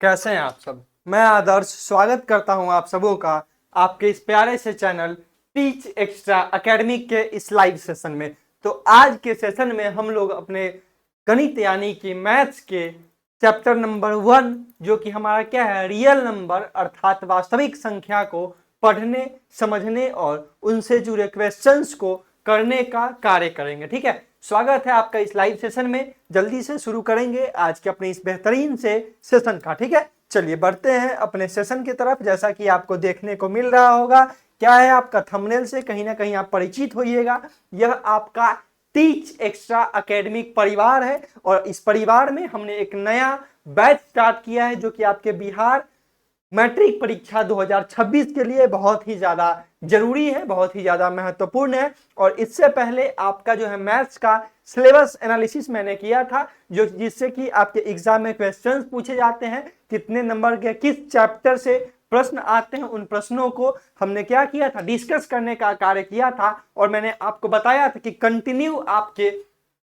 कैसे हैं आप सब। मैं आदर्श स्वागत करता हूं आप सबों का आपके इस प्यारे से चैनल टीच एक्स्ट्रा एकेडमी के इस लाइव सेशन में। तो आज के सेशन में हम लोग अपने गणित यानी कि मैथ्स के चैप्टर नंबर 1 जो कि हमारा क्या है, रियल नंबर अर्थात वास्तविक संख्या को पढ़ने, समझने और उनसे जुड़े क्वेश्चंस को करने का कार्य करेंगे। ठीक है, स्वागत है आपका इस लाइव सेशन में। जल्दी से शुरू करेंगे आज के अपने इस बेहतरीन से सेशन का। ठीक है, चलिए बढ़ते हैं अपने सेशन की तरफ। जैसा कि आपको देखने को मिल रहा होगा, क्या है, आपका थंबनेल से कहीं ना कहीं आप परिचित होइएगा। यह आपका टीच एक्स्ट्रा एकेडमिक परिवार है और इस परिवार में हमने एक नया बैच स्टार्ट किया है जो कि आपके बिहार मैट्रिक परीक्षा 2026 के लिए बहुत ही ज्यादा जरूरी है, बहुत ही ज्यादा महत्वपूर्ण है। और इससे पहले आपका जो है मैथ्स का सिलेबस एनालिसिस मैंने किया था, जो जिससे कि आपके एग्जाम में क्वेश्चंस पूछे जाते हैं, कितने नंबर के किस चैप्टर से प्रश्न आते हैं, उन प्रश्नों को हमने क्या किया था, डिस्कस करने का कार्य किया था। और मैंने आपको बताया था कि कंटिन्यू आपके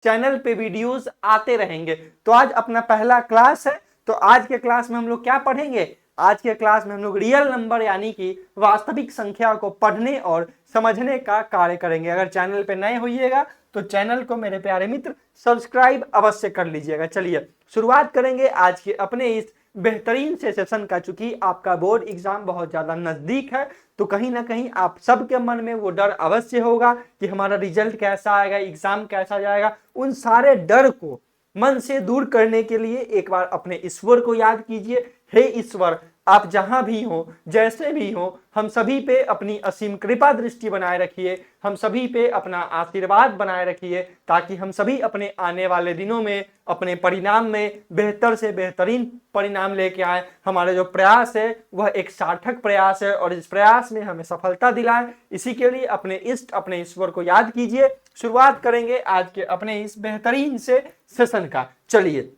चैनल पे वीडियोस आते रहेंगे। तो आज अपना पहला क्लास है। तो आज के क्लास में हम लोग क्या पढ़ेंगे, आज के क्लास में हम लोग रियल नंबर यानी कि वास्तविक संख्या को पढ़ने और समझने का कार्य करेंगे। अगर चैनल पे नए होइएगा तो चैनल को मेरे प्यारे मित्र सब्सक्राइब अवश्य कर लीजिएगा। चलिए शुरुआत करेंगे आज के अपने इस बेहतरीन से सेशन का। चूंकि आपका बोर्ड एग्जाम बहुत ज्यादा नजदीक है तो कहीं ना कहीं आप सबके मन में वो डर अवश्य होगा कि हमारा रिजल्ट कैसा आएगा, एग्जाम कैसा जाएगा। उन सारे डर को मन से दूर करने के लिए एक बार अपने ईश्वर को याद कीजिए। हे ईश्वर, आप जहां भी हो, जैसे भी हो, हम सभी पे अपनी असीम कृपा दृष्टि बनाए रखिए, हम सभी पे अपना आशीर्वाद बनाए रखिए, ताकि हम सभी अपने आने वाले दिनों में अपने परिणाम में बेहतर से बेहतरीन परिणाम लेके आए। हमारा जो प्रयास है वह एक सार्थक प्रयास है और इस प्रयास में हमें सफलता दिलाए। इसी के लिए अपने इष्ट, अपने ईश्वर को याद कीजिए। शुरुआत करेंगे आज के अपने इस बेहतरीन से सेशन का। चलिए,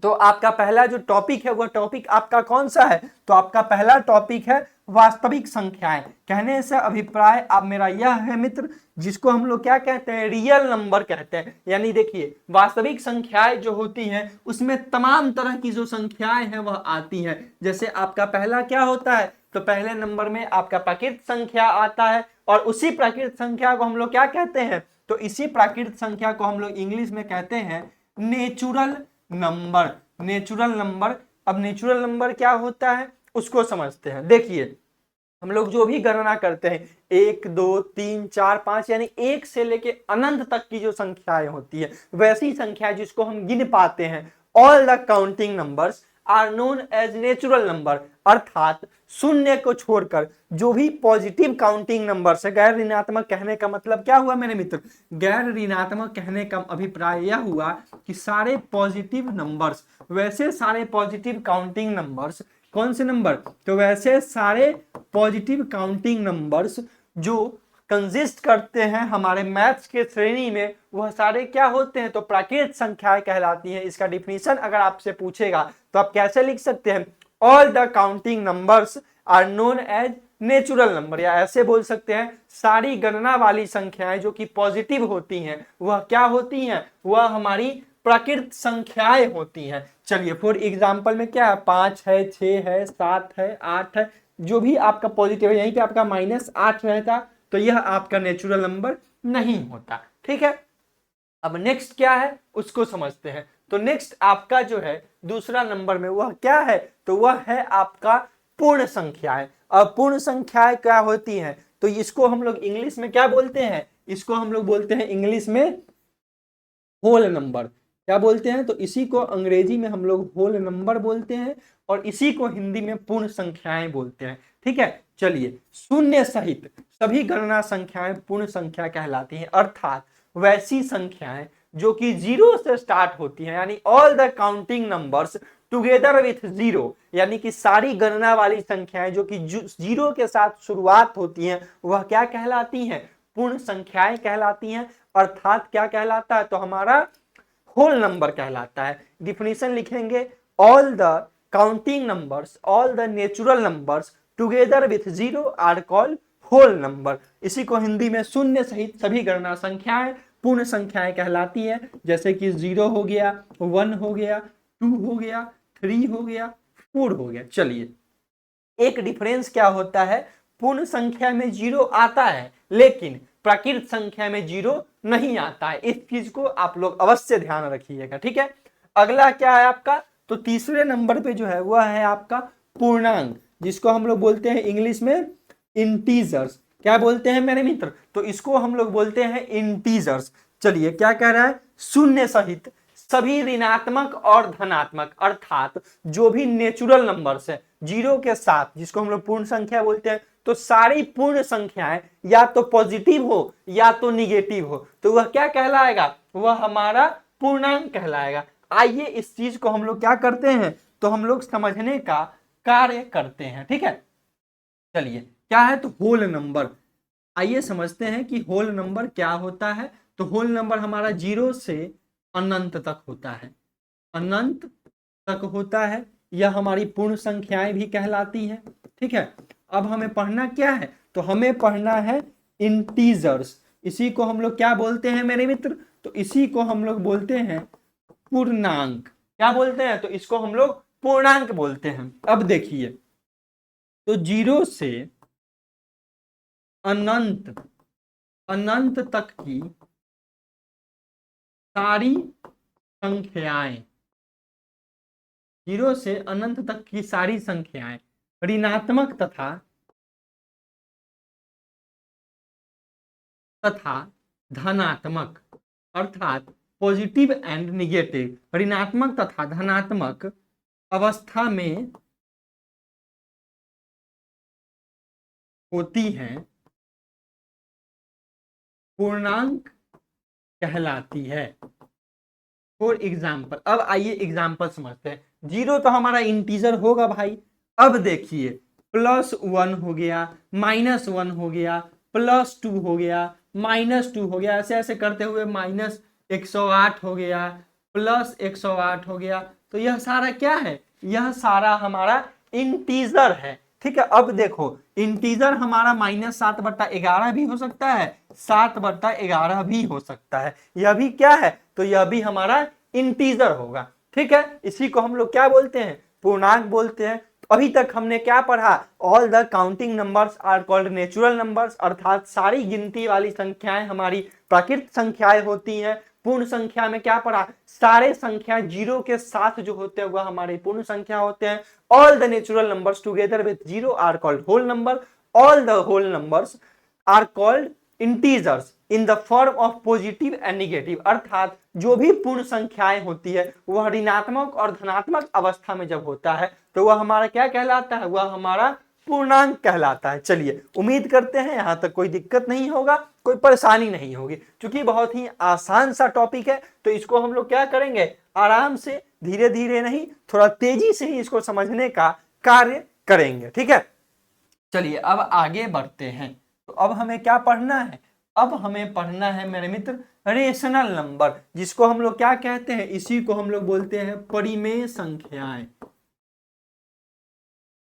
तो आपका पहला जो टॉपिक है वह टॉपिक आपका कौन सा है, तो आपका पहला टॉपिक है वास्तविक संख्याएं। कहने से अभिप्राय आप मेरा यह है मित्र, जिसको हम लोग क्या कहते हैं, रियल नंबर कहते हैं। यानी देखिए, वास्तविक संख्याएं जो होती हैं उसमें तमाम तरह की जो संख्याएं हैं वह आती हैं। जैसे आपका पहला क्या होता है, तो पहले नंबर में आपका प्राकृत संख्या आता है और उसी प्राकृत संख्या को हम लोग क्या कहते हैं, तो इसी प्राकृत संख्या को हम लोग इंग्लिश में कहते हैं नेचुरल नंबर। नेचुरल नंबर, अब नेचुरल नंबर क्या होता है उसको समझते हैं। देखिए, हम लोग जो भी गणना करते हैं 1 2 3 4 5 यानी 1 से लेके अनंत तक की जो संख्याएं होती है, वैसी संख्या जिसको हम गिन पाते हैं, all the counting numbers are known as natural number. अर्थात शून्य को छोड़कर जो भी पॉजिटिव काउंटिंग नंबर्स है, गैर ऋणात्मक कहने का मतलब क्या हुआ मेरे मित्र, गैर ऋणात्मक कहने का अभिप्राय यह हुआ कि सारे पॉजिटिव नंबर्स, वैसे सारे पॉजिटिव काउंटिंग नंबर्स, कौन से नंबर, तो वैसे सारे पॉजिटिव काउंटिंग नंबर्स जो कंसिस्ट करते हैं हमारे मैथ्स के श्रेणी में, वह सारे क्या होते हैं, तो प्राकृत संख्याएं कहलाती हैं। इसका डिफिनीशन अगर आपसे पूछेगा तो आप कैसे लिख सकते हैं, all the counting numbers are known as natural number, या ऐसे बोल सकते हैं सारी गणना वाली संख्याएं जो कि पॉजिटिव होती हैं वह क्या होती हैं, वह हमारी प्राकृत संख्याएं होती हैं। चलिए, फॉर एग्जाम्पल में क्या है, 5 है, 6 है, 7 है, 8 है, जो भी आपका पॉजिटिव है, यहीं पे आपका -8 रहता तो यह आपका नेचुरल नंबर नहीं होता। ठीक है, अब नेक्स्ट क्या है उसको समझते हैं। तो नेक्स्ट आपका जो है दूसरा नंबर में वह क्या है, तो वह है आपका पूर्ण संख्याएं। अब पूर्ण संख्याएं क्या होती हैं, तो इसको हम लोग इंग्लिश में क्या बोलते हैं, इसको हम लोग बोलते हैं इंग्लिश में होल नंबर। क्या बोलते हैं, तो इसी को अंग्रेजी में हम लोग होल नंबर बोलते हैं और इसी को हिंदी में पूर्ण संख्याएं बोलते हैं। ठीक है, चलिए, शून्य सहित सभी गणना संख्याएं पूर्ण संख्या कहलाती हैं। अर्थात वैसी संख्याएं जो कि 0 से स्टार्ट होती हैं, यानी all the counting numbers together with 0, यानी कि सारी गणना वाली संख्याएं जो कि 0 के साथ शुरुआत होती हैं वह क्या कहलाती हैं, पूर्ण संख्याएं कहलाती हैं। अर्थात क्या कहलाता है, तो हमारा होल नंबर कहलाता है। डिफिनीशन लिखेंगे, all the counting numbers, all the natural numbers together with 0 are called whole number. इसी को हिंदी में शून्य सहित सभी गणना संख्याएं पूर्ण संख्याएं कहलाती हैं। जैसे कि 0 हो गया, 1 हो गया, 2 हो गया, 3 हो गया, पूर्ण हो गया। चलिए, एक डिफरेंस क्या होता है, पूर्ण संख्या में जीरो आता है लेकिन प्राकृत संख्या में जीरो नहीं आता है। इस चीज को आप लोग अवश्य ध्यान रखिएगा, ठीक है। अगला क्या है आपका, तो तीसरे नंबर पे जो है वह है आपका पूर्णांक, जिसको हम लोग बोलते हैं इंग्लिश में इंटीजर्स। क्या बोलते हैं मेरे मित्र, तो इसको हम लोग बोलते हैं इंटीजर्स। चलिए, क्या कह रहा है, शून्य सहित सभी ऋणात्मक और धनात्मक, अर्थात जो भी नेचुरल नंबर्स है जीरो के साथ, जिसको हम लोग पूर्ण संख्या बोलते हैं, तो सारी पूर्ण संख्याएं या तो पॉजिटिव हो या तो निगेटिव हो, तो वह क्या कहलाएगा, वह हमारा पूर्णांक कहलाएगा। आइए इस चीज को हम लोग क्या करते हैं, तो हम लोग समझने का कार्य करते हैं, ठीक है। चलिए, क्या है, तो होल नंबर। आइए समझते हैं कि होल नंबर क्या होता है। तो होल नंबर हमारा जीरो से अनंत तक होता है, अनंत तक होता है। यह हमारी पूर्ण संख्याएं भी कहलाती हैं, ठीक है। अब हमें पढ़ना क्या है, तो हमें पढ़ना है इंटीजर्स। इसी को हम लोग क्या बोलते हैं मेरे मित्र, तो इसी को हम लोग बोलते हैं पूर्णांक। क्या बोलते हैं, तो इसको हम लोग पूर्णांक बोलते हैं। अब देखिए, तो जीरो से अनंत, अनंत तक की सारी संख्याएं, जीरो से अनंत तक की सारी संख्याएं ऋणात्मक तथा धनात्मक, अर्थात पॉजिटिव एंड निगेटिव, ऋणात्मक तथा धनात्मक अवस्था में होती हैं, पूर्णांक कहलाती है। फॉर एग्जाम्पल, अब आइए एग्जाम्पल समझते हैं। जीरो तो हमारा इंटीजर होगा भाई। अब देखिए, +1 हो गया, -1 हो गया, +2 हो गया, -2 हो गया, ऐसे ऐसे करते हुए -108 हो गया, +108 हो गया। तो यह सारा क्या है, यह सारा हमारा इंटीजर है, ठीक है। अब देखो, इंटीजर हमारा -7/11 भी हो सकता है, 7/11 भी हो सकता है। यह भी क्या है, तो यह भी हमारा इंटीजर होगा, ठीक है। इसी को हम लोग क्या बोलते हैं, पूर्णांक बोलते हैं। अभी तक हमने क्या पढ़ा, all the counting numbers are called natural numbers, अर्थात सारी गिनती वाली संख्याएं हमारी प्राकृत संख्याएं होती हैं। पूर्ण संख्या में क्या पढ़ा, सारे संख्या जीरो के साथ जो होते हैं वह हमारे पूर्ण संख्या होते हैं। All the natural numbers together with zero are called whole number, all the whole numbers are called integers in the form of positive and negative, अर्थात जो भी पूर्ण संख्याएं होती है वह ऋणात्मक और धनात्मक अवस्था में जब होता है तो वह हमारा क्या कहलाता है, वह हमारा पूर्णांक कहलाता है। चलिए, उम्मीद करते हैं यहां तक कोई दिक्कत नहीं होगा, कोई परेशानी नहीं होगी। क्योंकि बहुत ही आसान सा टॉपिक है तो इसको हम लोग क्या करेंगे, आराम से, धीरे धीरे नहीं, थोड़ा तेजी से ही इसको समझने का कार्य करेंगे, ठीक है। चलिए, अब आगे बढ़ते हैं। तो अब हमें क्या पढ़ना है, अब हमें पढ़ना है मेरे मित्र रेशनल नंबर, जिसको हम लोग क्या कहते हैं, इसी को हम लोग बोलते हैं परिमेय संख्याएं।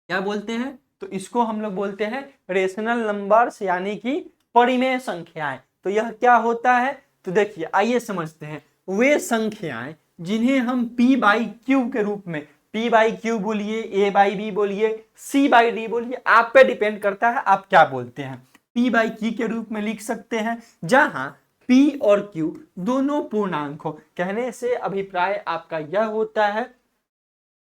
क्या बोलते हैं, तो इसको हम लोग बोलते हैं रेशनल नंबर्स, यानी कि परिमेय संख्याएं। तो यह क्या होता है, तो देखिए आइए समझते हैं। वे संख्याएं जिन्हें हम p/q के रूप में, p/q बोलिए, a/b बोलिए, c/d बोलिए, आप पे डिपेंड करता है आप क्या बोलते हैं, p/q के रूप में लिख सकते हैं, जहां p और q दोनों पूर्णांक हो। कहने से अभिप्राय आपका यह होता है,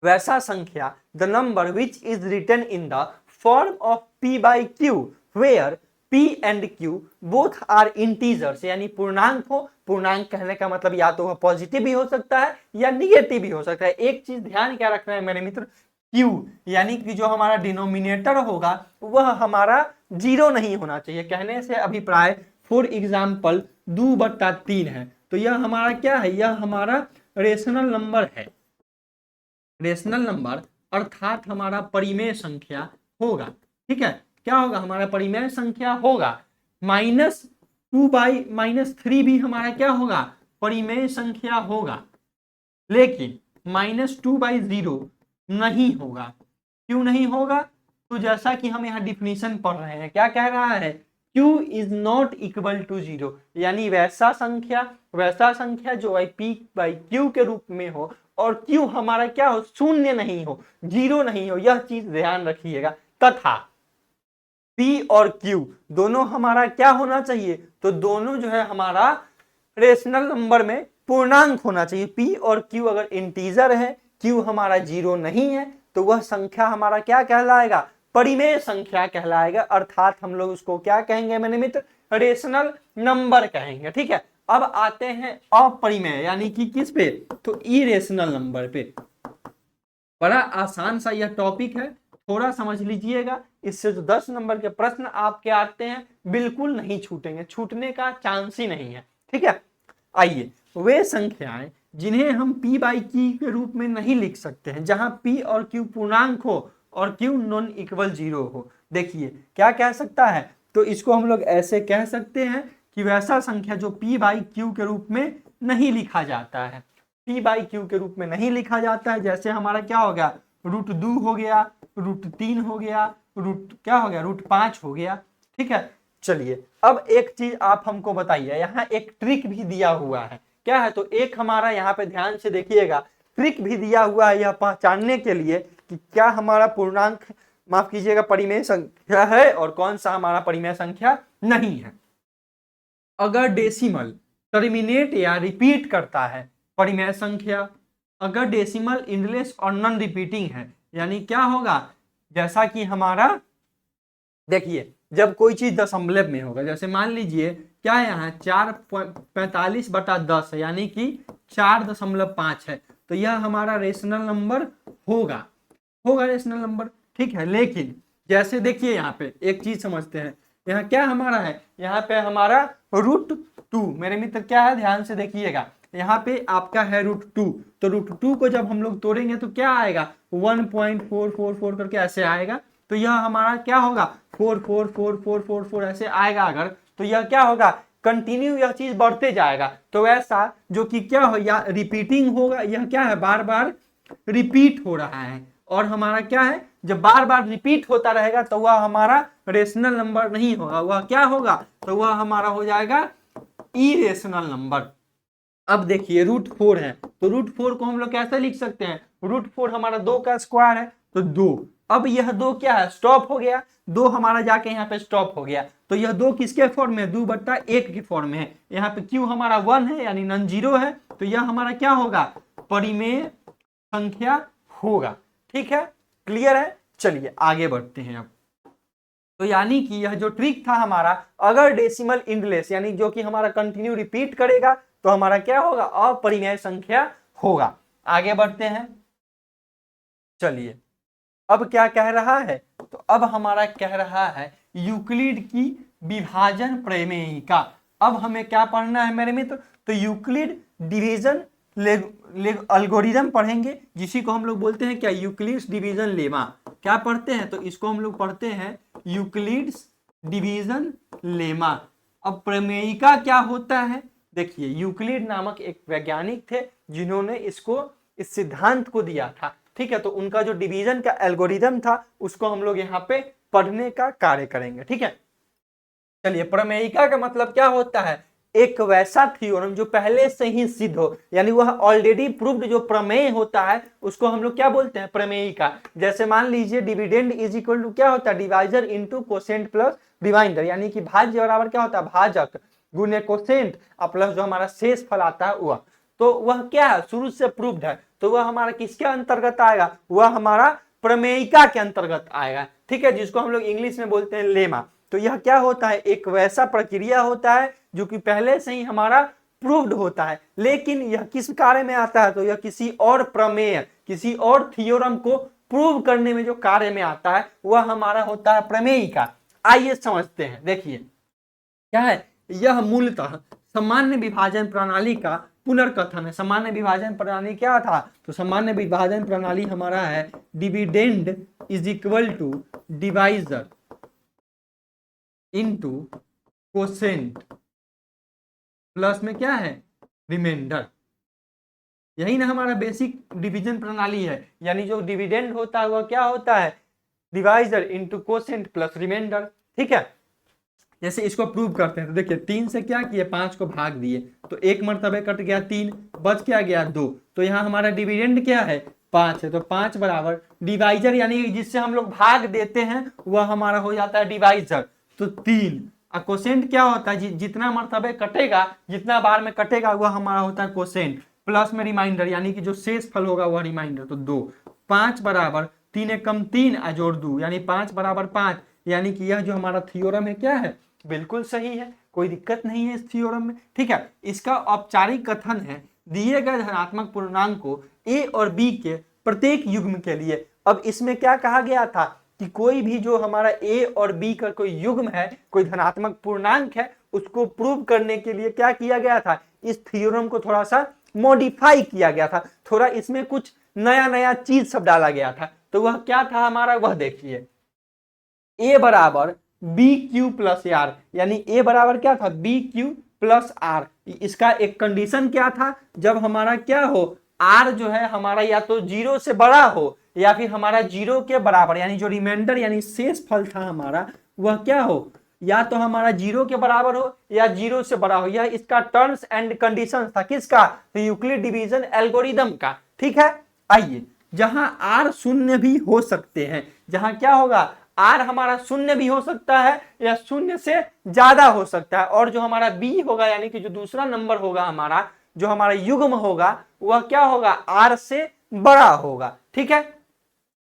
वैसा संख्या the number which is written in the form of p/q where p and q both are integers, यानी पूर्णांक हो। पूर्णांक कहने का मतलब या तो वह पॉजिटिव भी हो सकता है या निगेटिव भी हो सकता है। एक चीज ध्यान क्या रखना है मेरे मित्र, q यानी कि जो हमारा डिनोमिनेटर होगा वह हमारा जीरो नहीं होना चाहिए। कहने से अभिप्राय फॉर एग्जाम्पल 2/3 है, तो यह हमारा क्या है, यह हमारा रेशनल नंबर है, रेशनल नंबर अर्थात हमारा परिमेय संख्या होगा, ठीक है। क्या होगा, हमारा परिमेय संख्या होगा। -2/-3 भी हमारा क्या होगा, परिमेय संख्या होगा, लेकिन -2/0 नहीं होगा। क्यों नहीं होगा, तो जैसा कि हम यहाँ डिफिनीशन पढ़ रहे हैं, क्या कह रहा है, q is not equal to 0, यानी वैसा संख्या जो p/q के रूप में हो और क्यू हमारा क्या हो, शून्य नहीं हो, जीरो नहीं हो, यह चीज ध्यान रखिएगा। तथा पी और क्यू दोनों हमारा क्या होना चाहिए, तो दोनों जो है हमारा रेशनल नंबर में पूर्णांक होना चाहिए। पी और क्यू अगर इंटीजर है, क्यू हमारा जीरो नहीं है, तो वह संख्या हमारा क्या कहलाएगा, परिमेय संख्या कहलाएगा, अर्थात हम लोग उसको क्या कहेंगे मेरे मित्र, रेशनल नंबर कहेंगे। ठीक है, अब आते हैं अपरिमेय यानी कि किस पे, तो इरेशनल नंबर पे। बड़ा आसान सा यह टॉपिक है, थोड़ा समझ लीजिएगा, इससे जो 10 नंबर के प्रश्न आपके आते हैं बिल्कुल नहीं छूटेंगे, छूटने का चांस ही नहीं है। ठीक है, आइए, वे संख्याएं जिन्हें हम p बाई क्यू के रूप में नहीं लिख सकते हैं, जहां p और q पूर्णांक हो और q नॉन इक्वल जीरो हो। देखिए क्या कह सकता है, तो इसको हम लोग ऐसे कह सकते हैं कि वैसा संख्या जो p बाई क्यू के रूप में नहीं लिखा जाता है, p बाई क्यू के रूप में नहीं लिखा जाता है। जैसे हमारा क्या हो गया, √2 हो गया, √3 हो गया, क्या हो गया, √5 हो गया। ठीक है, चलिए अब एक चीज आप हमको बताइए, यहाँ एक ट्रिक भी दिया हुआ है, क्या है, तो एक हमारा यहाँ पे ध्यान से देखिएगा, ट्रिक भी दिया हुआ है यह पहचानने के लिए कि क्या हमारा पूर्णांक, माफ कीजिएगा, परिमेय संख्या है और कौन सा हमारा परिमेय संख्या नहीं है। अगर डेसिमल टर्मिनेट या रिपीट करता है परिमेय संख्या, अगर डेसिमल इंडलेस और नॉन रिपीटिंग है, यानी क्या होगा, जैसा कि हमारा देखिए जब कोई चीज दशमलव में होगा, जैसे मान लीजिए क्या है यहाँ 4/45 है, यानी कि 4.5 है, तो यह हमारा रेशनल नंबर होगा रेशनल नंबर। ठीक है, लेकिन जैसे देखिए यहाँ पे एक चीज समझते हैं, यहाँ क्या हमारा है, यहाँ पे हमारा √2, मेरे मित्र क्या है, ध्यान से देखिएगा, यहाँ पे आपका है √2, तो √2 को जब हम लोग तोड़ेंगे तो क्या आएगा, 1.444 करके ऐसे आएगा, तो यह हमारा क्या होगा, 44444 ऐसे आएगा अगर, तो यह क्या होगा, कंटिन्यू यह चीज बढ़ते जाएगा। तो ऐसा जो कि क्या हो, या रिपीटिंग होगा, यह क्या है, बार बार रिपीट हो रहा है, और हमारा क्या है, जब बार बार रिपीट होता रहेगा तो वह हमारा रेशनल नंबर नहीं होगा, वह क्या होगा, तो वह हमारा हो जाएगा इरेशनल नंबर। अब देखिए √4 है, तो √4 को हम लोग कैसे लिख सकते हैं, √4 हमारा 2 का स्क्वायर है, तो 2, अब यह 2 क्या है, स्टॉप हो गया, 2 हमारा जाके यहाँ पे स्टॉप हो गया, तो यह 2 किसके फॉर्म में, 2/1 के फॉर्म में है। यहाँ पे क्यू हमारा 1 है यानी नॉन जीरो है, तो यह हमारा क्या होगा, परिमेय संख्या होगा। ठीक है, क्लियर है, चलिए आगे बढ़ते हैं। अब तो यानी कि यह जो ट्रिक था हमारा, अगर डेसिमल इंडलेस यानी जो कि हमारा कंटिन्यू रिपीट करेगा तो हमारा क्या होगा, अपरिमेय संख्या होगा। आगे बढ़ते हैं, चलिए अब क्या कह रहा है, तो अब हमारा कह रहा है यूक्लिड की विभाजन प्रमेयिका। अब हमें क्या पढ़ना है मेरे मित्र, तो यूक्लिड डिवीजन एल्गोरिथम पढ़ेंगे, जिसी को हम लोग बोलते हैं क्या, यूक्लिड्स डिवीजन लेमा। क्या पढ़ते हैं, तो इसको हम लोग पढ़ते हैं यूक्लिड्स डिवीजन लेमा। अब प्रमेयिका क्या होता है, देखिए यूक्लिड नामक एक वैज्ञानिक थे जिन्होंने इसको, इस सिद्धांत को दिया था। ठीक है, तो उनका जो डिवीजन का एल्गोरिथम था उसको हम लोग यहाँ पे पढ़ने का कार्य करेंगे। ठीक है, चलिए प्रमेयिका का मतलब क्या होता है, एक वैसा थ्योरम जो पहले से ही सिद्ध हो, यानी वह ऑलरेडी प्रूव्ड जो प्रमेय होता है उसको हम लोग क्या बोलते हैं, प्रमेयिका। जैसे मान लीजिए डिविडेंड इज इक्वल टू क्या होता है, divisor into quotient plus remainder, यानी कि भाज्य बराबर क्या होता है, भाजक गुने कोसेंट प्लस जो हमारा शेष फल आता है वह, तो वह क्या है, शुरू से प्रूव्ड है, तो वह हमारा किसके अंतर्गत आएगा, वह हमारा प्रमेयिका के अंतर्गत आएगा। ठीक है, जिसको हम लोग इंग्लिश में बोलते हैं लेमा। तो यह क्या होता है, एक वैसा प्रक्रिया होता है जो कि पहले से ही हमारा प्रूव्ड होता है, लेकिन यह किस कार्य में आता है, तो यह किसी और प्रमेय, किसी और थ्योरम को प्रूव करने में जो कार्य में आता है वह हमारा होता है प्रमेयिका। आइए समझते हैं, देखिए क्या है, यह मूलतः सामान्य विभाजन प्रणाली का पुनर्कथन है। सामान्य विभाजन प्रणाली क्या था, तो सामान्य विभाजन प्रणाली हमारा है dividend is equal to divisor into quotient plus में क्या है, रिमाइंडर। यही ना हमारा बेसिक डिवीजन प्रणाली है, यानी जो डिविडेंड होता है वह क्या होता है, divisor into quotient plus remainder. ठीक है, जैसे इसको प्रूव करते हैं तो देखिए 3 से क्या किए 5 को भाग दिए तो एक मरतबे कट गया 3, बच क्या गया 2। तो यहाँ हमारा डिविडेंड क्या है 5 है, तो 5 बराबर डिवाइजर यानी जिससे हम लोग भाग देते हैं वह हमारा हो जाता है डिवाइजर, तो 3। कोसेंट क्या होता है जितना मरतबे कटेगा जितना बार में कटेगा वह हमारा होता है कोसेंट, प्लस में रिमाइंडर यानी कि जो शेष फल होगा वह रिमाइंडर, तो 2। 5 बराबर 3 एकम 3 जोड़ 2 यानी 5 बराबर 5, यानी कि यह जो हमारा थ्योरम है क्या है बिल्कुल सही है, कोई दिक्कत नहीं है इस थ्योरम में। ठीक है, इसका औपचारिक कथन है दिए गए धनात्मक पूर्णांक को ए और बी के प्रत्येक युग्म के लिए। अब इसमें क्या कहा गया था कि कोई भी जो हमारा ए और बी का कोई युग्म है, कोई धनात्मक पूर्णांक है, उसको प्रूव करने के लिए क्या किया गया था, इस थ्योरम को थोड़ा सा मॉडिफाई किया गया था, थोड़ा इसमें कुछ नया नया चीज सब डाला गया था। तो वह क्या था हमारा, वह देखिए ए बराबर बी क्यू प्लस आर, यानी ए बराबर क्या था बी क्यू प्लस आर। इसका एक कंडीशन क्या था, जब हमारा क्या हो आर जो है हमारा या तो 0 से बड़ा हो या फिर हमारा 0 के बराबर, यानी जो रिमाइंडर यानी शेष फल था हमारा वह क्या हो, या तो हमारा 0 के बराबर हो या 0 से बड़ा हो। यह इसका टर्म्स एंड कंडीशंस था, किसका, तो यूक्लिड डिवीजन एल्गोरिदम का। ठीक है, आइए जहां आर शून्य भी हो सकते हैं, जहां क्या होगा आर हमारा शून्य भी हो सकता है या शून्य से ज्यादा हो सकता है, और जो हमारा बी होगा यानी कि जो दूसरा नंबर होगा हमारा, जो हमारा युग्म होगा वह क्या होगा आर से बड़ा होगा। ठीक है,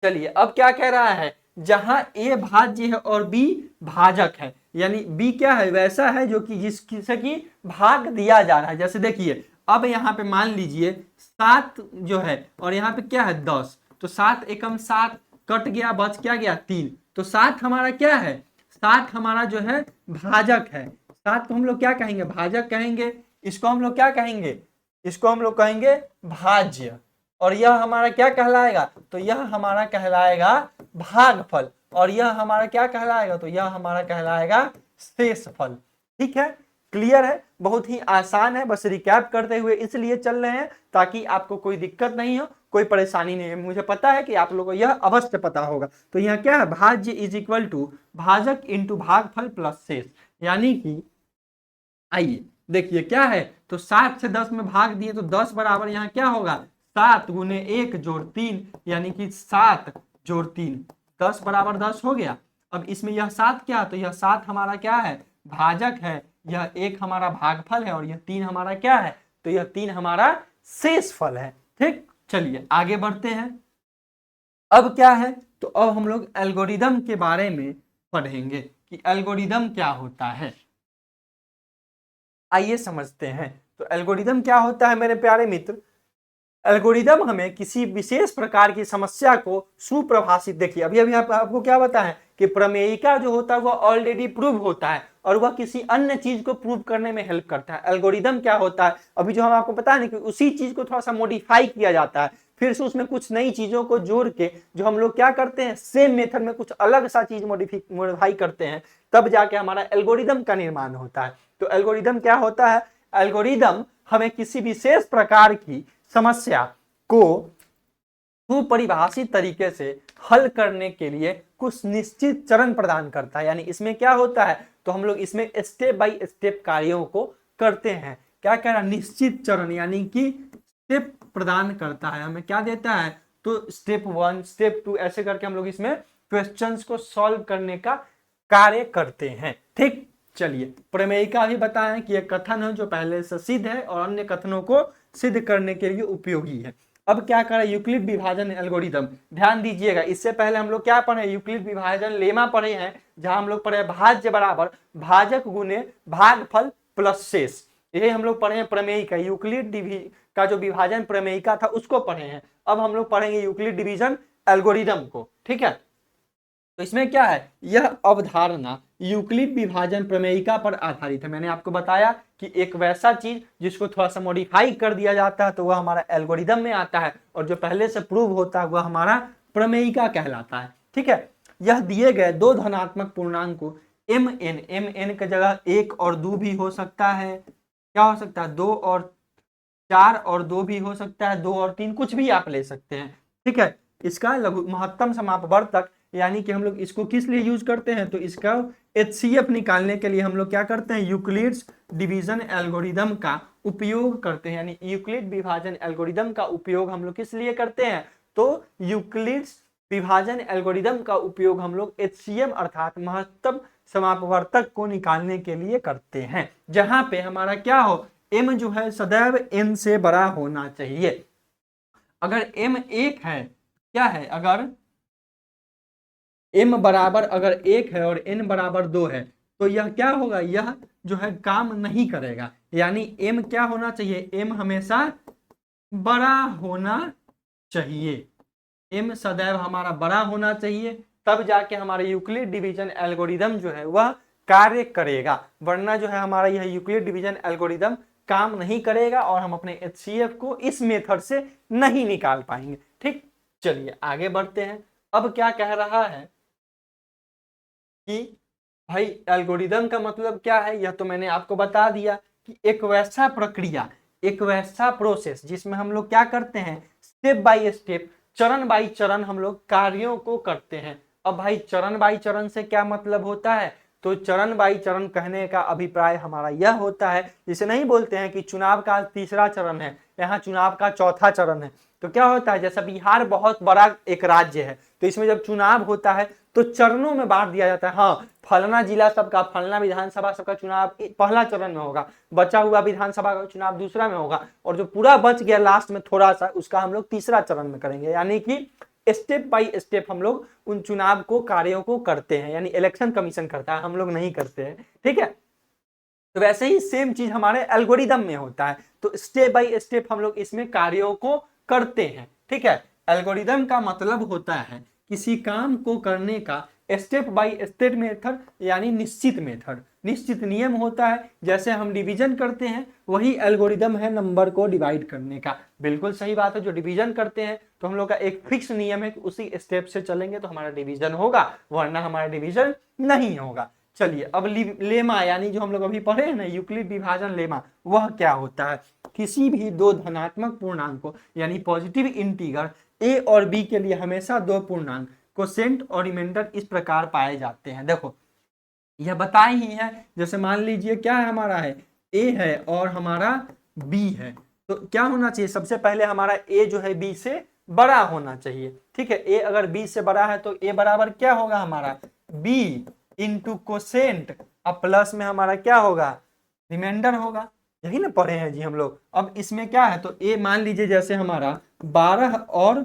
चलिए अब क्या कह रहा है, जहां ए भाज्य है और बी भाजक है, यानी बी क्या है वैसा है जो कि जिससे कि भाग दिया जा रहा है। जैसे देखिए अब यहाँ पे मान लीजिए 7 जो है और यहाँ पे क्या है 10, तो 7 एकम 7 कट गया, बच क्या गया 3, तो 7 हमारा क्या है, 7 हमारा जो है भाजक है। 7 को हम लोग क्या कहेंगे, भाजक कहेंगे। इसको हम लोग क्या कहेंगे, इसको हम लोग कहेंगे भाज्य, और यह हमारा क्या कहलाएगा, तो यह हमारा कहलाएगा भागफल, और यह हमारा क्या कहलाएगा, तो यह हमारा कहलाएगा शेषफल। ठीक है, क्लियर है, बहुत ही आसान है, बस रिकैप करते हुए इसलिए चल रहे हैं ताकि आपको कोई दिक्कत नहीं हो, कोई परेशानी नहीं है। मुझे पता है कि आप लोगों को यह अवश्य पता होगा। तो यहाँ क्या है, भाज्य इज इक्वल टू भाजक इंटू भागफल प्लस शेष, यानी कि आइए देखिए क्या है, तो 7 से 10 में भाग दिए तो 10 बराबर यहाँ क्या होगा 7 गुने 1 जोड़ 3, यानी कि 7 जोड़ 3 10 बराबर 10 हो गया। अब इसमें यह 7 क्या, तो यह 7 हमारा क्या है भाजक है, यह 1 हमारा भागफल है और यह 3 हमारा क्या है, तो यह 3 हमारा शेषफल है। ठीक, चलिए आगे बढ़ते हैं। अब क्या है, तो अब हम लोग एल्गोरिदम के बारे में पढ़ेंगे कि एल्गोरिदम क्या होता है। आइए समझते हैं, तो एल्गोरिदम क्या होता है मेरे प्यारे मित्र। एल्गोरिदम हमें किसी विशेष प्रकार की समस्या को सुप्रभाषित, देखिए अभी अभी आपको क्या बताया कि प्रमेयिका जो होता है वह ऑलरेडी प्रूव होता है और वह किसी अन्य चीज को प्रूव करने में हेल्प करता है। एल्गोरिदम क्या होता है, अभी जो हम आपको पता है कि उसी चीज को थोड़ा सा मॉडिफाई किया जाता है, फिर से उसमें कुछ नई चीजों को जोड़ के जो हम लोग क्या करते हैं सेम मेथड में कुछ अलग सा चीज मॉडिफाई करते हैं, तब जाके हमारा एल्गोरिदम का निर्माण होता है। तो एल्गोरिदम क्या होता है, एल्गोरिदम हमें किसी विशेष प्रकार की समस्या को सुपरिभाषित तरीके से हल करने के लिए कुछ निश्चित चरण प्रदान करता है। यानी इसमें क्या होता है, तो हम लोग इसमें स्टेप बाय स्टेप कार्यों को करते हैं। क्या कह रहा, निश्चित चरण, यानी कि स्टेप प्रदान करता है, हमें क्या देता है, तो स्टेप 1 स्टेप 2 ऐसे करके हम लोग इसमें क्वेश्चंस को सॉल्व करने का कार्य करते हैं। ठीक, चलिए प्रमेयिका भी बताएं कि यह कथन है जो पहले से सिद्ध है और अन्य कथनों को सिद्ध करने के लिए उपयोगी है। अब क्या करें, यूक्लिड विभाजन एल्गोरिदम, ध्यान दीजिएगा इससे पहले हम लोग क्या पढ़े, यूक्लिड विभाजन लेमा पढ़े हैं, जहां हम लोग पढ़े भाज्य बराबर भाजक गुने भागफल प्लस शेष, यही हम लोग पढ़े हैं प्रमेयिका। यूक्लिड का जो विभाजन प्रमेयिका था उसको पढ़े हैं। अब हम लोग पढ़ेंगे यूक्लिड डिवीजन एल्गोरिदम को। ठीक है, तो इसमें क्या है, यह अवधारणा यूक्लिड विभाजन प्रमेयिका पर आधारित है। मैंने आपको बताया कि एक वैसा चीज जिसको थोड़ा सा मॉडिफाई कर दिया जाता है तो वह हमारा एल्गोरिदम में आता है, और जो पहले से प्रूव होता है वह हमारा प्रमेयिका कहलाता है। ठीक है, यह दिए गए दो धनात्मक पूर्णांक को एम एन की जगह 1 और 2 भी हो सकता है, क्या हो सकता है 2 और 4 और 2 भी हो सकता है, 2 और 3 कुछ भी आप ले सकते हैं। ठीक है, इसका लघु महत्तम समापवर्तक यानी कि हम लोग इसको किस लिए यूज करते हैं, तो इसका HCF निकालने के लिए हम लोग क्या करते हैं, यूक्लिड्स डिवीजन एल्गोरिदम का उपयोग करते हैं। यानी यूक्लिड विभाजन एल्गोरिदम का उपयोग हम लोग किस लिए करते हैं, तो यूक्लिड्स विभाजन एल्गोरिदम का उपयोग हम लोग HCM अर्थात महत्तम समापवर्तक को निकालने के लिए करते हैं, जहां पे हमारा क्या हो, m जो है सदैव n से बड़ा होना चाहिए। अगर m 1 है, क्या है, अगर m बराबर अगर 1 है और n बराबर 2 है, तो यह क्या होगा, यह जो है काम नहीं करेगा। यानी m क्या होना चाहिए, m हमेशा बड़ा होना चाहिए, m सदैव हमारा बड़ा होना चाहिए, तब जाके हमारा यूक्लिड डिवीजन एल्गोरिदम जो है वह कार्य करेगा, वरना जो है हमारा यह यूक्लिड डिवीजन एल्गोरिदम काम नहीं करेगा और हम अपने HCF को इस मेथड से नहीं निकाल पाएंगे। ठीक, चलिए आगे बढ़ते हैं। अब क्या कह रहा है कि भाई एल्गोरिदम का मतलब क्या है, यह तो मैंने आपको बता दिया कि एक वैसा प्रक्रिया, एक वैसा प्रोसेस जिसमें हम लोग क्या करते हैं, स्टेप बाय स्टेप, चरण बाय चरण हम लोग कार्यों को करते हैं। अब भाई चरण बाय चरण से क्या मतलब होता है, तो चरण बाय चरण कहने का अभिप्राय हमारा यह होता है, जिसे नहीं बोलते हैं कि चुनाव का तीसरा चरण है, यहाँ चुनाव का चौथा चरण है। तो क्या होता है, जैसा बिहार बहुत बड़ा एक राज्य है, तो इसमें जब चुनाव होता है तो चरणों में बांट दिया जाता है। हाँ, फलना जिला सबका, फलना विधानसभा सबका चुनाव पहला चरण में होगा, बचा हुआ विधानसभा का चुनाव दूसरा में होगा, और जो पूरा बच गया लास्ट में थोड़ा सा, उसका हम लोग तीसरा चरण में करेंगे। यानी कि स्टेप बाय स्टेप हम लोग उन चुनाव को, कार्यों को करते हैं, यानी इलेक्शन कमीशन करता है, हम लोग नहीं करते हैं। ठीक है, तो वैसे ही सेम चीज हमारे एल्गोरिदम में होता है, तो स्टेप बाय स्टेप हम लोग इसमें कार्यों को करते हैं। ठीक है, एल्गोरिदम का मतलब होता है किसी काम को करने का स्टेप बाय स्टेप मेथड, यानी निश्चित मेथड, निश्चित नियम होता है। जैसे हम डिवीजन करते हैं, वही एल्गोरिदम है नंबर को डिवाइड करने का। बिल्कुल सही बात है, जो डिवीजन करते हैं तो हम लोग का एक फिक्स नियम है कि उसी स्टेप से चलेंगे तो हमारा डिवीजन होगा, वरना हमारा डिवीजन नहीं होगा। चलिए अब लेमा, यानी जो हम लोग अभी पढ़े हैं ना, यूक्लिड विभाजन लेमा, वह क्या होता है, किसी भी दो धनात्मक पूर्णांकों यानी पॉजिटिव इंटीगर a और b के लिए हमेशा दो पूर्णांक कोसेंट और रिमाइंडर इस प्रकार पाए जाते हैं। देखो यह बताए ही है, जैसे मान लीजिए क्या है, हमारा है a है और हमारा b है, तो क्या होना चाहिए, सबसे पहले हमारा a जो है b से बड़ा होना चाहिए। ठीक है, a अगर b से बड़ा है तो a बराबर क्या होगा, हमारा b इंटू कोसेंट, अब प्लस में हमारा क्या होगा, रिमाइंडर होगा। यही ना पढ़े हैं जी हम लोग। अब इसमें क्या है, तो a मान लीजिए जैसे हमारा 12 और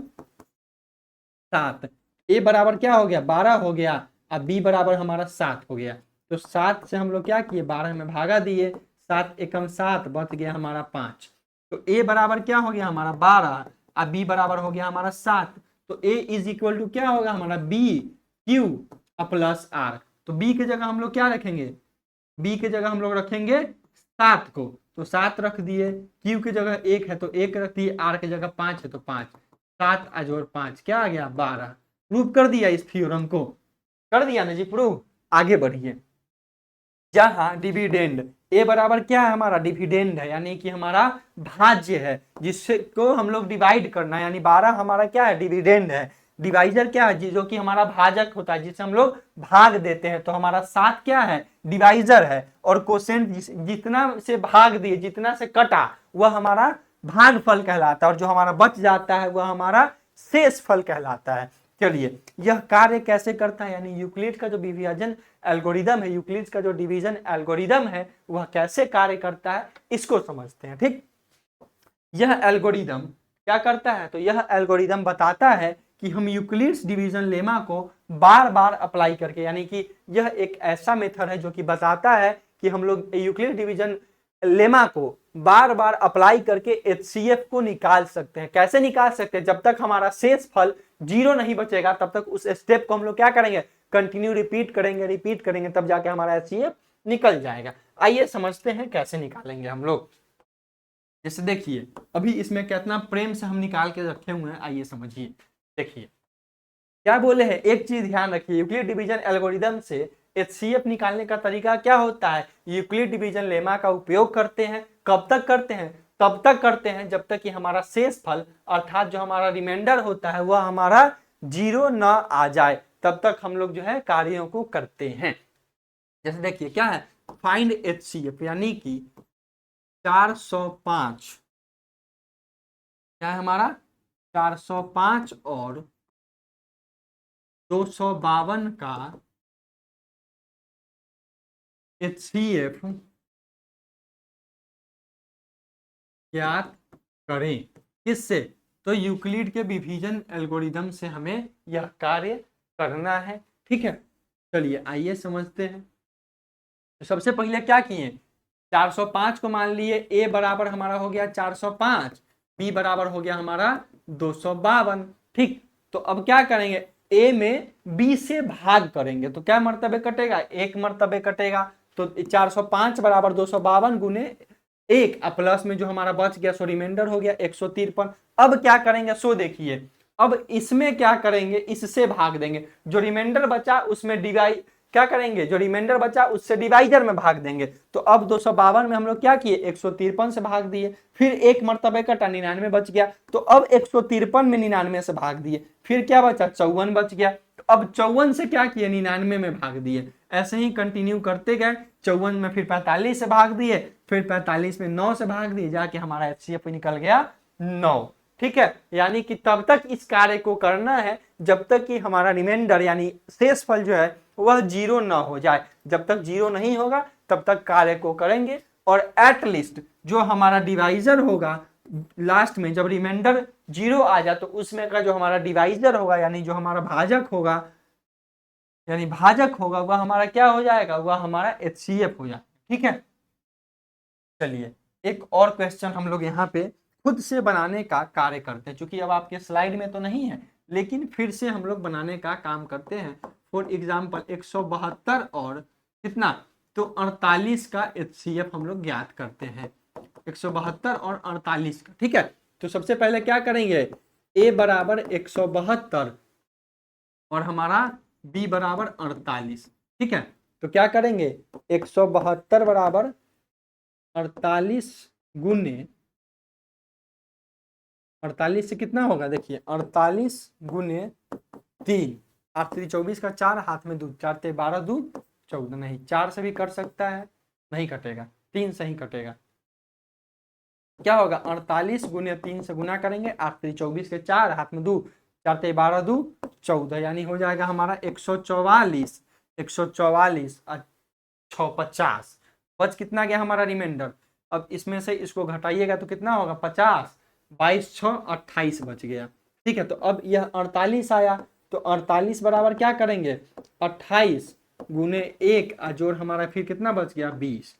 7, a बराबर क्या हो गया, 12 हो गया, अब b बराबर हमारा 7 हो गया। तो 7 से हम लोग क्या किए, 12 में भागा दिए, 7 एकम 7, बच गया हमारा 5। तो a बराबर क्या हो गया हमारा 12, अब b बराबर हो गया हमारा 7। तो a इज इक्वल टू क्या होगा हमारा b q प्लस r। तो b की जगह हम लोग क्या रखेंगे, b की जगह हम लोग रखेंगे 7 को, तो 7 रख दिए, q की जगह 1 है तो 1 रख दिए, r की जगह 5 है तो 5, 7 अजोड़ 5 क्या आ गया 12। प्रूव कर दिया इस थ्योरम को, कर दिया ना जी प्रूव। आगे बढ़िए, जहां डिविडेंड a बराबर क्या है हमारा, डिविडेंड है, यानी कि हमारा भाज्य है, जिसको हम लोग डिवाइड करना है, यानी 12 हमारा क्या है, डिविडेंड है। डिवाइजर क्या है, जो कि हमारा भाजक होता है, जिसे हम लोग भाग देते हैं, तो हमारा 7 क्या है, डिवाइजर है, और कोसेंट जितना से भाग दिए, जितना से कटा, वह हमारा भागफल कहलाता है, और जो हमारा बच जाता है वह हमारा शेष फल कहलाता है। चलिए यह कार्य कैसे करता है, यानी यूक्लिड का जो विभाजन एल्गोरिदम है, यूक्लिड का जो डिवीजन एल्गोरिदम है, वह कैसे कार्य करता है, इसको समझते हैं। ठीक, यह एल्गोरिदम क्या करता है, तो यह एल्गोरिदम बताता है कि हम यूक्लिड्स डिवीजन लेमा को बार बार अप्लाई करके, यानी कि यह एक ऐसा मेथड है जो कि बताता है कि हम लोग यूक्लिड डिवीजन लेमा को बार बार अप्लाई करके HCF को निकाल सकते हैं। कैसे निकाल सकते हैं, जब तक हमारा शेष फल 0 नहीं बचेगा तब तक उस स्टेप को हम लोग क्या करेंगे, कंटिन्यू रिपीट करेंगे, तब जाके हमारा HCF निकल जाएगा। आइए समझते हैं कैसे निकालेंगे हम लोग। जैसे देखिए अभी इसमें कितना प्रेम से हम निकाल के रखे हुए हैं, आइए समझिए। देखिए क्या बोले हैं, एक चीज ध्यान रखिए, यूक्लिड डिवीजन एल्गोरिदम से HCF निकालने का तरीका क्या होता है, यूक्लिड डिवीजन लेमा का उपयोग करते हैं। कब तक करते हैं, तब तक करते हैं जब तक कि हमारा शेष फल अर्थात जो हमारा रिमाइंडर होता है वह हमारा 0 न आ जाए, तब तक हम लोग जो है कार्यों को करते हैं। जैसे देखिए क्या है, फाइंड HCF यानी कि 405 क्या है हमारा, 405 और 252 का HCF ज्ञात करें। किससे, तो यूक्लिड के विभाजन एल्गोरिथम से हमें यह कार्य करना है। ठीक है, चलिए आइए समझते हैं। तो सबसे पहले क्या किए, 405 को मान लिए a बराबर हमारा हो गया 405, b बराबर हो गया हमारा 252। ठीक, तो अब क्या करेंगे, a में b से भाग करेंगे तो क्या मर्तबे कटेगा, एक मर्तबे कटेगा। तो 405 बराबर 252 गुने एक, प्लस में जो हमारा बच गया सो रिमाइंडर हो गया 153। अब क्या करेंगे सो देखिए, अब इसमें क्या करेंगे, इससे भाग देंगे, जो रिमाइंडर बचा उसमें डिवाइड क्या करेंगे, जो रिमाइंडर बचा उससे डिवाइजर में भाग देंगे। तो अब 252 में हम लोग क्या किए, 153 से भाग दिए, फिर एक मर्तबे कटा 99 बच गया, तो अब 153 में 99 से भाग दिए, फिर क्या बचा 54 बच गया, तो अब 54 से क्या किए 99 में भाग दिए। ऐसे ही कंटिन्यू करते गए, 54 में फिर 45 से भाग दिए, फिर 45 में 9 से भाग दिए, जाके हमारा HCF निकल गया 9। ठीक है, यानी कि तब तक इस कार्य को करना है जब तक कि हमारा रिमाइंडर यानी शेषफल जो है वह 0 ना हो जाए। जब तक 0 नहीं होगा तब तक कार्य को करेंगे, और एटलीस्ट जो हमारा डिवाइजर होगा लास्ट में, जब रिमाइंडर 0 आ जाए तो उसमें का जो हमारा डिवाइजर होगा यानी जो हमारा भाजक होगा, यानी भाजक होगा वह हमारा क्या हो जाएगा, वह हमारा HCF हो जाएगा। ठीक है, चलिए एक और क्वेश्चन हम लोग यहाँ पे खुद से बनाने का कार्य करते हैं, क्योंकि अब आपके स्लाइड में तो नहीं है, लेकिन फिर से हम लोग बनाने का काम करते हैं। फॉर एग्जाम्पल 172 और कितना, तो 48 का HCF हम लोग ज्ञात करते हैं, 172 और 48 का। ठीक है, तो सबसे पहले क्या करेंगे, a बराबर 172 और हमारा b बराबर 48। ठीक है, तो क्या करेंगे, 172 बराबर 48 गुने 48 से कितना होगा, देखिए 48 गुने 3, 8 3 24 का 4, हाथ में 2, 4 ते 12 2 14, नहीं 4 से भी कट सकता है, नहीं कटेगा, 3 से ही कटेगा। क्या होगा, 48 गुने 3 से गुना करेंगे, 8 3 24 के 4, हाथ में 2, 4 ते 12 2 14, यानी हो जाएगा हमारा 144, 144 और 6 50, बच कितना गया हमारा रिमाइंडर। अब इसमें से इसको घटाइएगा तो कितना होगा 50, 22 6 28 बच गया। ठीक है, तो अब यह 48 आया, तो 48 बराबर क्या करेंगे, 28 गुने 1 जोड़ हमारा फिर कितना बच गया 20,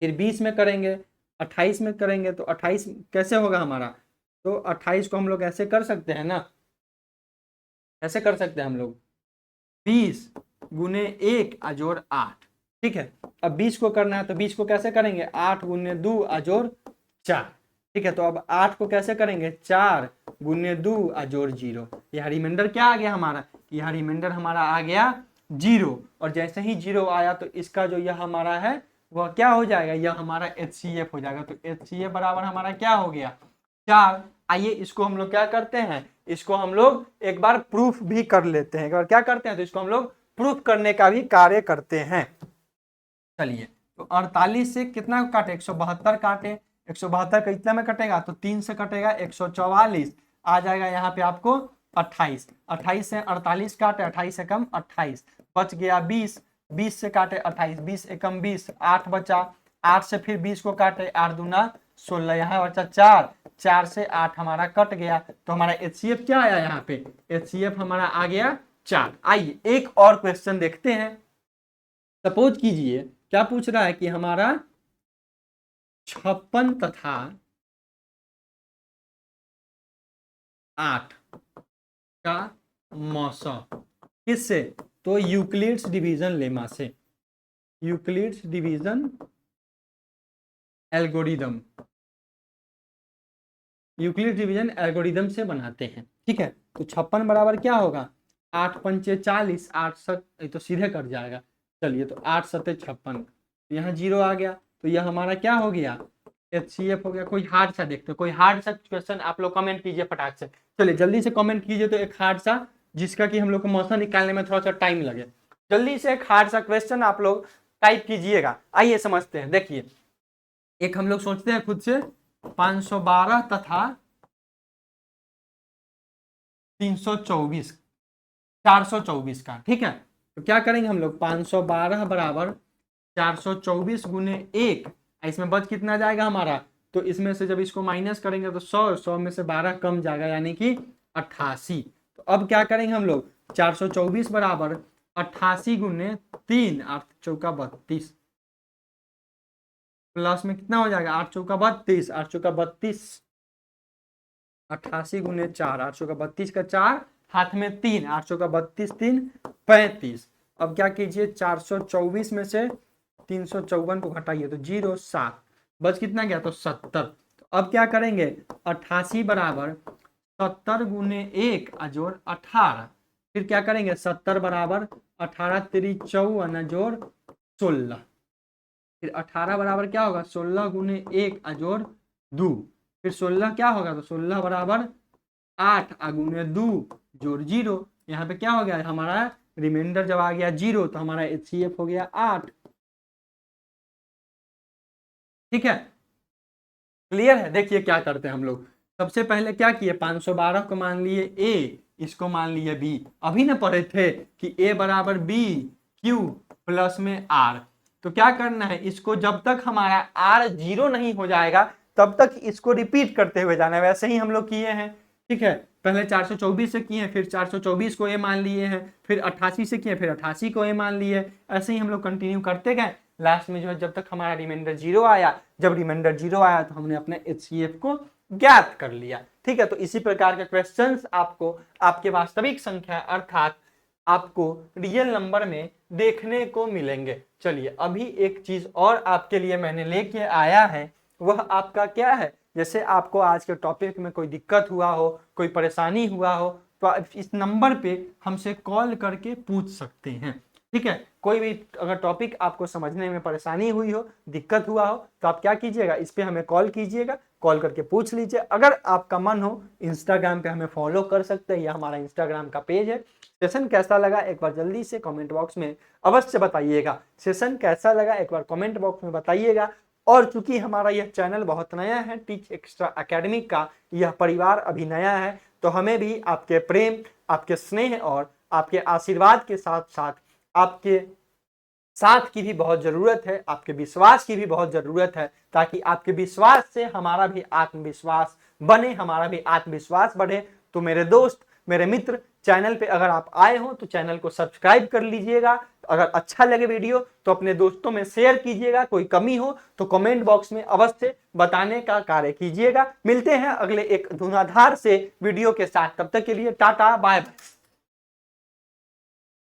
फिर 20 में करेंगे, 28 में करेंगे, तो 28 कैसे होगा हमारा, तो 28 को हम लोग ऐसे कर सकते हैं ना, ऐसे कर सकते हैं हम लोग, 20 गुने 1 जोड़ 8। ठीक है, अब 20 को करना है तो 20 को कैसे करेंगे, 8 गुने 2 जोड़ 4। ठीक है, तो अब 8 को कैसे करेंगे, 4 गुने 2 जोड़ 0। यह रिमाइंडर क्या आ गया हमारा, यह रिमाइंडर हमारा आ गया 0, और जैसे ही 0 आया तो इसका जो यह हमारा है वह क्या हो जाएगा, यह हमारा HCF हो जाएगा। तो HCF बराबर हमारा क्या हो गया 4। आइए इसको हम लोग क्या करते हैं, इसको हम लोग एक बार प्रूफ भी कर लेते हैं, एक बार क्या करते हैं, तो इसको हम लोग प्रूफ करने का भी कार्य करते हैं। चलिए, तो 48 से कितना काटे, 172 काटे, 172 का इतना में कटेगा तो 3 से कटेगा, 144 आ जाएगा यहाँ पे आपको 28, 28 से 48 काटे, 28 से कम 28, बच गया 20, 20 से काटे 28, 20 एकम 20, 8 बचा, 8 से फिर 20 को काटे, 8 दूना 16, यहाँ बचा 4, 4 से 8 हमारा कट गया, तो हमारा HCF क्या आया यहाँ पे, HCF हमारा आ गया 4। आइए एक और क्वेश्चन देखते हैं। सपोज कीजिए क्या पूछ रहा है कि हमारा 56 तथा 8 का मौसम किससे, तो यूक्लिड्स डिवीजन लेमा से, Euclid's division algorithm, Euclid division algorithm से बनाते हैं। ठीक है, तो 56 बराबर क्या होगा, 8 पंचे 40, 8 सत तो सीधे कट जाएगा। चलिए, तो 8 सत्ते 56, यहाँ 0 आ गया, तो यह हमारा क्या हो गया HCF हो गया। कोई हार्ड सा देखते, कोई हार्ड सा क्वेश्चन आप लोग कमेंट कीजिए फटाक से, चलिए जल्दी से कमेंट कीजिए, तो एक हार्ड सा जिसका कि हम लोग को मौसा निकालने में थोड़ा सा टाइम लगे। जल्दी से एक हार्ड सा क्वेश्चन आप लोग टाइप कीजिएगा। आइए समझते हैं। देखिए एक हम लोग सोचते हैं खुद से 512 तथा 324 424 का, ठीक है। तो क्या करेंगे हम लोग, 512 बराबर 424 गुने 1, इसमें बच कितना जाएगा हमारा, तो इसमें से जब इसको माइनस करेंगे तो 100 में से 12 कम जाएगा यानी कि 88। तो अब क्या करेंगे हम लोग, 424 बराबर 88 गुने 3, 8 चौका 32, प्लस में कितना हो जाएगा 8 चौका 32, 8 चौका 32, 88 गुने 4, 8 चौका 32 का 4, हाथ में 3, 8 चौका 32, 3 35। अब क्या कीजिए, 424 में से 354 को घटाइए तो 0 7, बच कितना गया तो 70। तो अब क्या करेंगे, 88 बराबर 70 गुने 1 अजोड़ 18, फिर क्या करेंगे 70 बराबर 18 3 54 अजोड़ 16, फिर 18 बराबर क्या होगा 16 गुने 1 अजोड़ 2, फिर 16 क्या होगा तो 16 बराबर 8 गुने 2 जोड़ 0। यहाँ पे क्या हो गया हमारा रिमाइंडर जब आ गया 0 तो हमारा HCF हो गया 8। ठीक है, क्लियर है। देखिए क्या करते हैं हम लोग, सबसे पहले क्या किए, 512 को मान लिए A, इसको मान लिए B। अभी ना पढ़े थे कि A बराबर B Q प्लस में R। तो क्या करना है, इसको जब तक हमारा R 0 नहीं हो जाएगा तब तक इसको रिपीट करते हुए जाना है। वैसे ही हम लोग किए हैं। ठीक है, पहले 424 से किए, फिर 424 को A मान लिए हैं, फिर 88 से किए, फिर 88 को A मान लिए। ऐसे ही हम लोग कंटिन्यू करते गए। लास्ट में जो है जब तक हमारा रिमाइंडर 0 आया, जब रिमाइंडर 0 आया तो हमने अपने HCF को ज्ञात कर लिया। ठीक है, तो इसी प्रकार के क्वेश्चंस आपको आपके वास्तविक संख्या अर्थात आपको रियल नंबर में देखने को मिलेंगे। चलिए अभी एक चीज और आपके लिए मैंने लेके आया है, वह आपका क्या है, जैसे आपको आज के टॉपिक में कोई दिक्कत हुआ हो, कोई परेशानी हुआ हो, तो आप इस नंबर पे हमसे कॉल करके पूछ सकते हैं। ठीक है, कोई भी अगर टॉपिक आपको समझने में परेशानी हुई हो, दिक्कत हुआ हो, तो आप क्या कीजिएगा, इस पे हमें कॉल कीजिएगा, कॉल करके पूछ लीजिए। अगर आपका मन हो इंस्टाग्राम पे हमें फॉलो कर सकते हैं, या हमारा इंस्टाग्राम का पेज है। सेशन कैसा लगा एक बार जल्दी से कमेंट बॉक्स में अवश्य बताइएगा। सेशन कैसा लगा एक बार कमेंट बॉक्स में बताइएगा। और चूंकि हमारा यह चैनल बहुत नया है, टीच एक्स्ट्रा एकेडमी का यह परिवार अभी नया है, तो हमें भी आपके प्रेम, आपके स्नेह और आपके आशीर्वाद के साथ साथ आपके साथ की भी बहुत जरूरत है, आपके विश्वास की भी बहुत जरूरत है, ताकि आपके विश्वास से हमारा भी आत्मविश्वास बने, हमारा भी आत्मविश्वास बढ़े। तो मेरे दोस्त, मेरे मित्र, चैनल पे अगर आप आए हो तो चैनल को सब्सक्राइब कर लीजिएगा। अगर अच्छा लगे वीडियो तो अपने दोस्तों में शेयर कीजिएगा। कोई कमी हो तो कमेंट बॉक्स में अवश्य बताने का कार्य कीजिएगा। मिलते हैं अगले एक धुआंधार से वीडियो के साथ, तब तक के लिए टाटा बाय बाय।